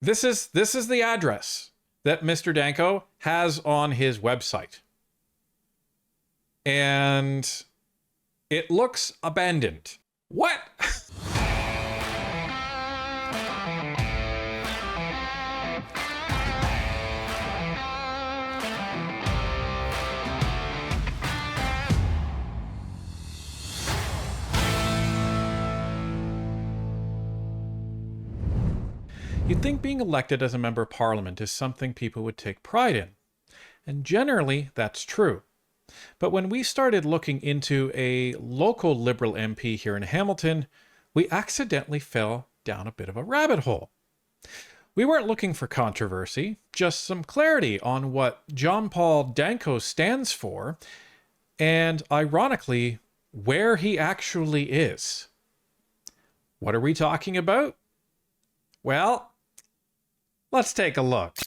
This is the address that Mr. Danko has on his website. And it looks abandoned. What? You'd think being elected as a member of parliament is something people would take pride in. And generally, that's true. But when we started looking into a local Liberal MP here in Hamilton, we accidentally fell down a bit of a rabbit hole. We weren't looking for controversy, just some clarity on what John Paul Danko stands for, and ironically, where he actually is. What are we talking about? Well, let's take a look.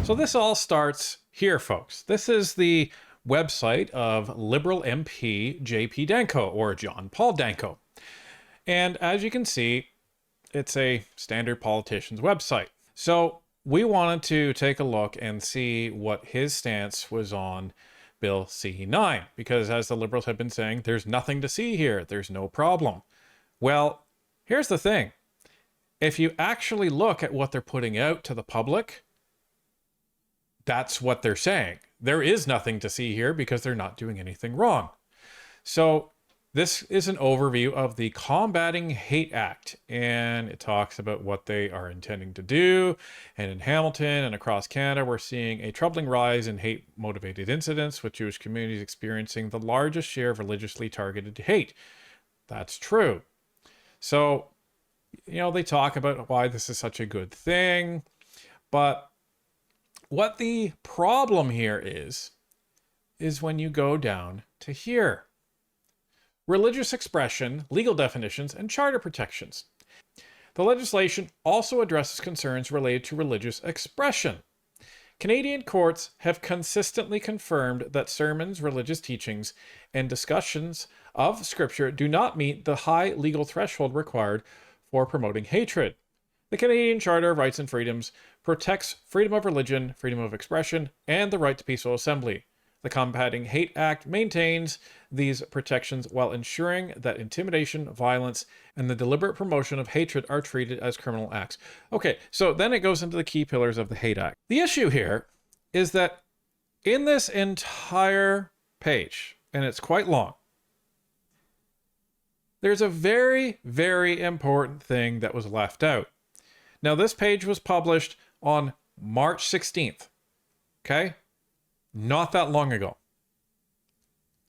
So this all starts here, folks. This is the website of Liberal MP JP Danko, or John Paul Danko. And as you can see, it's a standard politician's website. So we wanted to take a look and see what his stance was on Bill C9, because as the Liberals have been saying, there's nothing to see here. There's no problem. Well, here's the thing. If you actually look at what they're putting out to the public, that's what they're saying. There is nothing to see here because they're not doing anything wrong. So this is an overview of the Combating Hate Act, and it talks about what they are intending to do. And in Hamilton and across Canada, we're seeing a troubling rise in hate-motivated incidents, with Jewish communities experiencing the largest share of religiously targeted hate. That's true. So, you know, they talk about why this is such a good thing, but what the problem here is when you go down to here. Religious expression, legal definitions, and charter protections. The legislation also addresses concerns related to religious expression. Canadian courts have consistently confirmed that sermons, religious teachings, and discussions of Scripture do not meet the high legal threshold required for promoting hatred. The Canadian Charter of Rights and Freedoms protects freedom of religion, freedom of expression, and the right to peaceful assembly. The Combating Hate Act maintains these protections while ensuring that intimidation, violence, and the deliberate promotion of hatred are treated as criminal acts. Okay, so then it goes into the key pillars of the Hate Act. The issue here is that in this entire page, and it's quite long, there's a very, very important thing that was left out. Now, this page was published on March 16th, okay? Not that long ago.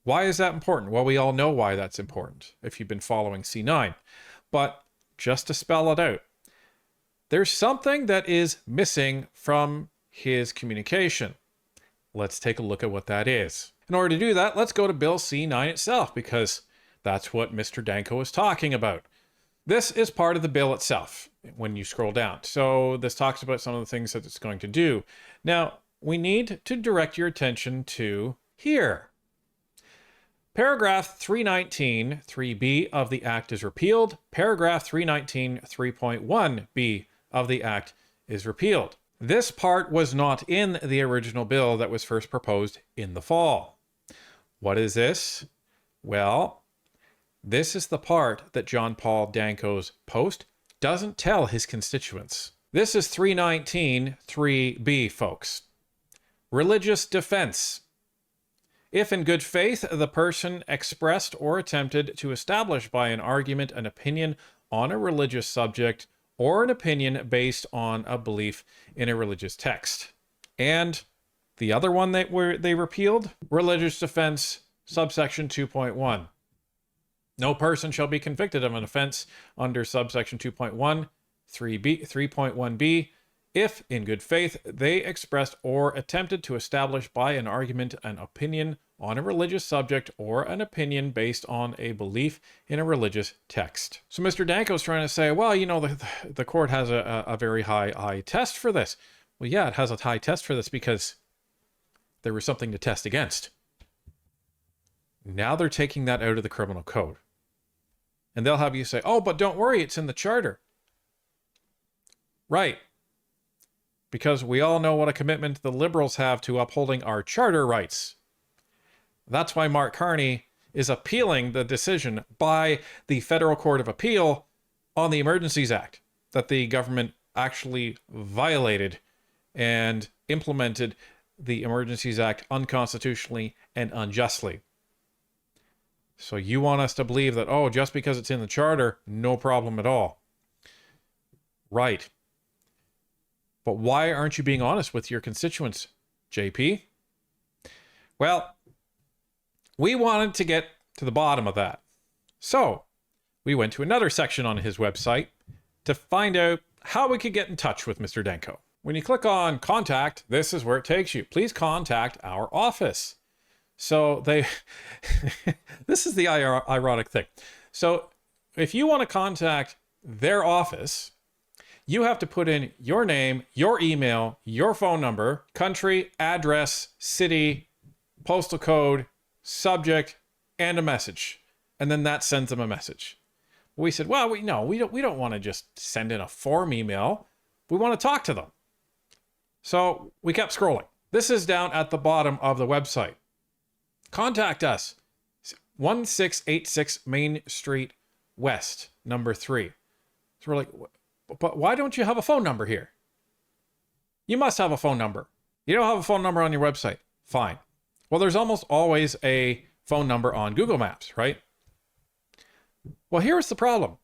Why is that important? Well, we all know why that's important if you've been following C9. But just to spell it out, there's something that is missing from his communication. Let's take a look at what that is. In order to do that, let's go to Bill C9 itself, because that's what Mr. Danko is talking about. This is part of the bill itself when you scroll down. So this talks about some of the things that it's going to do. Now, we need to direct your attention to here. Paragraph 319, 3B of the Act is repealed. Paragraph 319, 3.1B of the Act is repealed. This part was not in the original bill that was first proposed in the fall. What is this? Well, this is the part that John Paul Danko's post doesn't tell his constituents. This is 319, 3B, folks. Religious defense. If in good faith the person expressed or attempted to establish by an argument an opinion on a religious subject or an opinion based on a belief in a religious text. And the other one that they repealed, religious defense, subsection 2.1. No person shall be convicted of an offense under subsection 2.1, 3.1b, if, in good faith, they expressed or attempted to establish by an argument an opinion on a religious subject or an opinion based on a belief in a religious text. So Mr. Danko is trying to say, well, you know, the court has a very high test for this. Well, yeah, it has a high test for this because there was something to test against. Now they're taking that out of the criminal code. And they'll have you say, oh, but don't worry, it's in the charter. Right. Because we all know what a commitment the Liberals have to upholding our charter rights. That's why Mark Carney is appealing the decision by the Federal Court of Appeal on the Emergencies Act that the government actually violated and implemented the Emergencies Act unconstitutionally and unjustly. So you want us to believe that, oh, just because it's in the charter, no problem at all. Right. But why aren't you being honest with your constituents, JP? Well, we wanted to get to the bottom of that. So we went to another section on his website to find out how we could get in touch with Mr. Danko. When you click on contact, this is where it takes you. Please contact our office. So this is the ironic thing. So if you want to contact their office, you have to put in your name, your email, your phone number, country, address, city, postal code, subject, and a message. And then that sends them a message. We said, well, we don't want to just send in a form email. We want to talk to them. So we kept scrolling. This is down at the bottom of the website. Contact us. 1686 Main Street West, number 3. So we're like, but why don't you have a phone number here? You must have a phone number. You don't have a phone number on your website. Fine. Well, there's almost always a phone number on Google Maps, right? Well, here's the problem.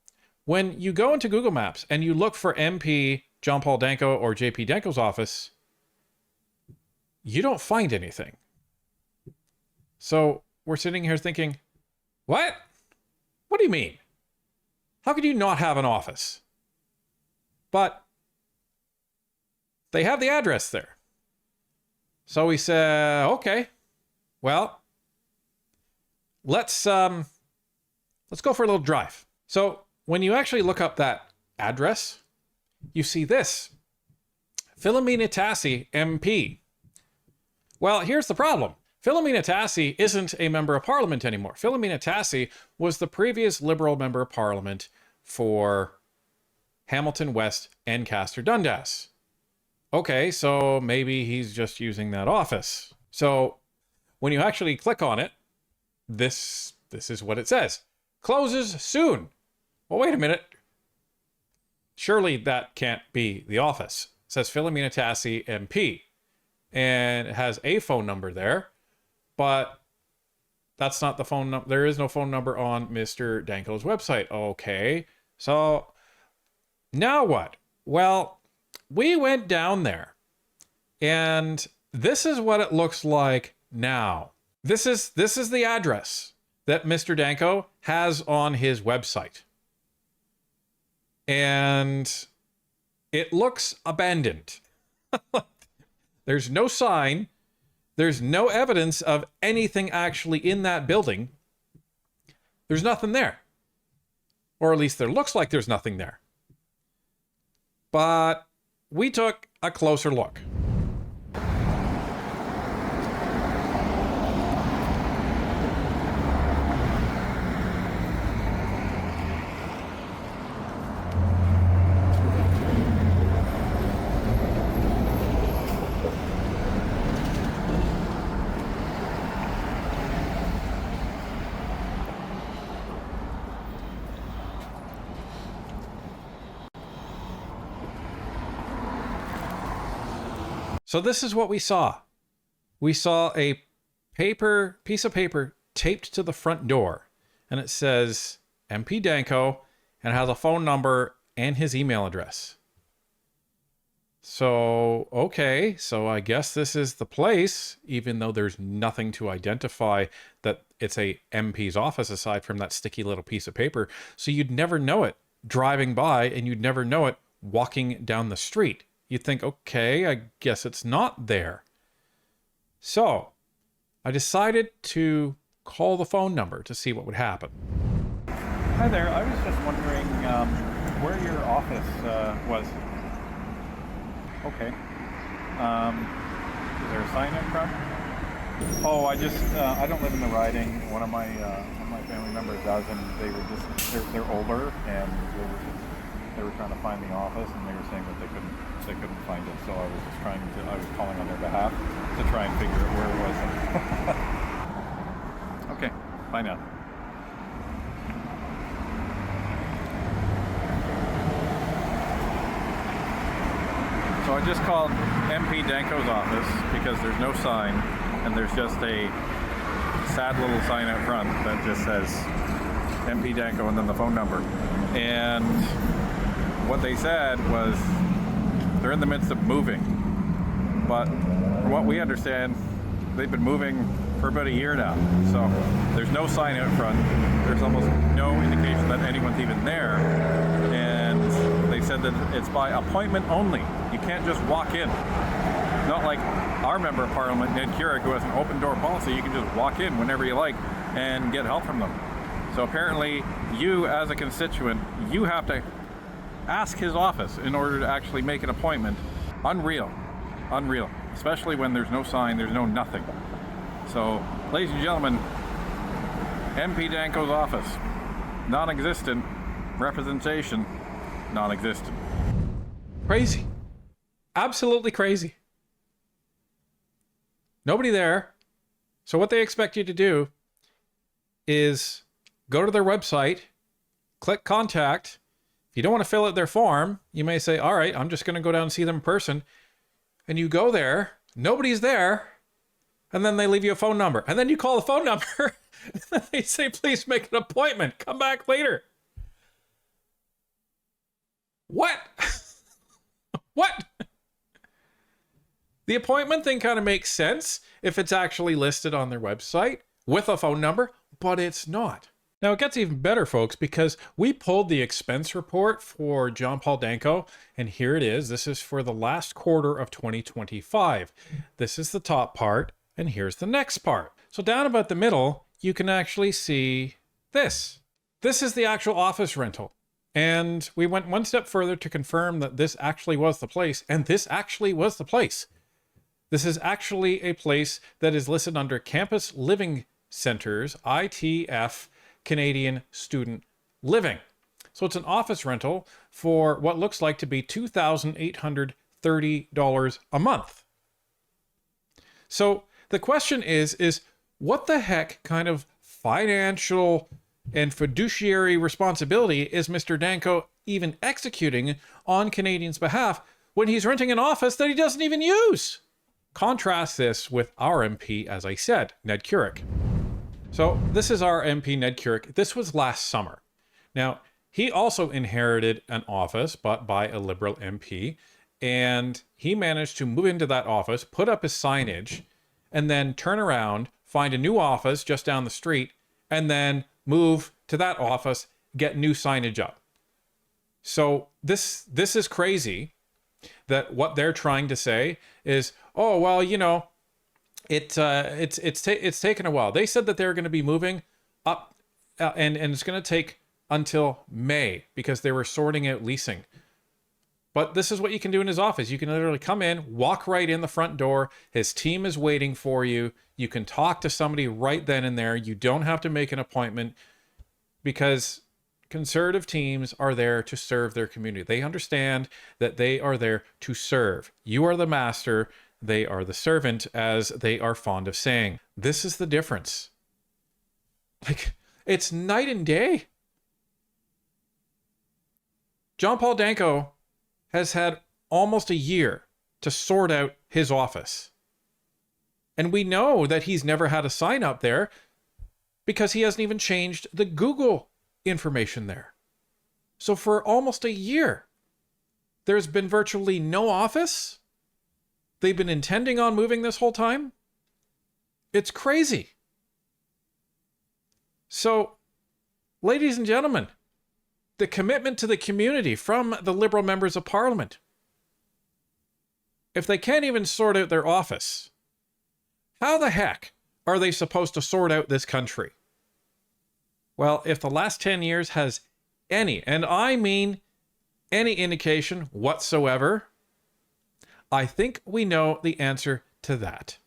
When you go into Google Maps and you look for MP John Paul Danko or JP Danko's office, you don't find anything. So we're sitting here thinking, what? What do you mean? How could you not have an office? But they have the address there. So we said, okay, well, let's go for a little drive. So when you actually look up that address, you see this, Philomena Tassi, MP. Well, here's the problem. Philomena Tassi isn't a member of parliament anymore. Philomena Tassi was the previous Liberal member of parliament for Hamilton West and Castor Dundas. Okay, so maybe he's just using that office. So when you actually click on it, this is what it says. Closes soon. Well, wait a minute. Surely that can't be the office. It says Philomena Tassi, MP. And it has a phone number there. But that's not the phone number. There is no phone number on Mr. Danko's website. Okay. So now what? Well, we went down there and this is what it looks like now. This is the address that Mr. Danko has on his website. And it looks abandoned. There's no sign. There's no evidence of anything actually in that building. There's nothing there. Or at least there looks like there's nothing there. But we took a closer look. So this is what we saw. We saw a piece of paper taped to the front door, and it says MP Danko and has a phone number and his email address. So, okay, so I guess this is the place, even though there's nothing to identify that it's a MP's office aside from that sticky little piece of paper. So you'd never know it driving by, and you'd never know it walking down the street. You'd think, okay, I guess it's not there. So I decided to call the phone number to see what would happen. Hi there. I was just wondering where your office was. Okay. Is there a sign in front? Oh, I don't live in the riding. One of my family members does, and they were they're older, and they were trying to find the office, and they were saying that they couldn't so I was just I was calling on their behalf to try and figure out where it was. Okay, bye now. So I just called MP Danko's office because there's no sign, and there's just a sad little sign out front that just says MP Danko and then the phone number. And what they said was they're in the midst of moving, but from what we understand, they've been moving for about a year now. So there's no sign out front. There's almost no indication that anyone's even there. And they said that it's by appointment only. You can't just walk in. Not like our member of parliament, Ned Keurig, who has an open door policy. You can just walk in whenever you like and get help from them. So apparently you, as a constituent, you have to ask his office in order to actually make an appointment. Unreal. Unreal. Especially when there's no sign, there's no nothing. So, ladies and gentlemen, MP Danko's office, non-existent. Representation, non-existent. Crazy. Absolutely crazy. Nobody there. So what they expect you to do is go to their website, click contact. If you don't want to fill out their form, you may say, all right, I'm just going to go down and see them in person. And you go there, nobody's there, and then they leave you a phone number. And then you call the phone number, and then they say, please make an appointment. Come back later. What? What? The appointment thing kind of makes sense if it's actually listed on their website with a phone number, but it's not. Now, it gets even better, folks, because we pulled the expense report for John Paul Danko, and here it is. This is for the last quarter of 2025. This is the top part, and here's the next part. So down about the middle, you can actually see this. This is the actual office rental. And we went one step further to confirm that this actually was the place, and this actually was the place. This is actually a place that is listed under Campus Living Centers, ITF, Canadian Student Living. So it's an office rental for what looks like to be $2,830 a month. So the question is what the heck kind of financial and fiduciary responsibility is Mr. Danko even executing on Canadians' behalf when he's renting an office that he doesn't even use? Contrast this with our MP, as I said, Ned Keurig. So this is our MP, Ned Keurig. This was last summer. Now, he also inherited an office, but by a Liberal MP, and he managed to move into that office, put up his signage, and then turn around, find a new office just down the street, and then move to that office, get new signage up. So this is crazy that what they're trying to say is, oh, well, you know, it's taken a while. They said that they're going to be moving up and it's going to take until May because they were sorting out leasing. But this is what you can do in his office. You can literally come in, walk right in the front door. His team is waiting for you. You can talk to somebody right then and there. You don't have to make an appointment because conservative teams are there to serve their community. They understand that they are there to serve. You are the master. They are the servant, as they are fond of saying. This is the difference. Like, it's night and day. John Paul Danko has had almost a year to sort out his office. And we know that he's never had a sign up there because he hasn't even changed the Google information there. So for almost a year, there's been virtually no office. They've been intending on moving this whole time. It's crazy. So, ladies and gentlemen, the commitment to the community from the Liberal members of Parliament. If they can't even sort out their office, how the heck are they supposed to sort out this country? Well, if the last 10 years has any, and I mean any indication whatsoever, I think we know the answer to that.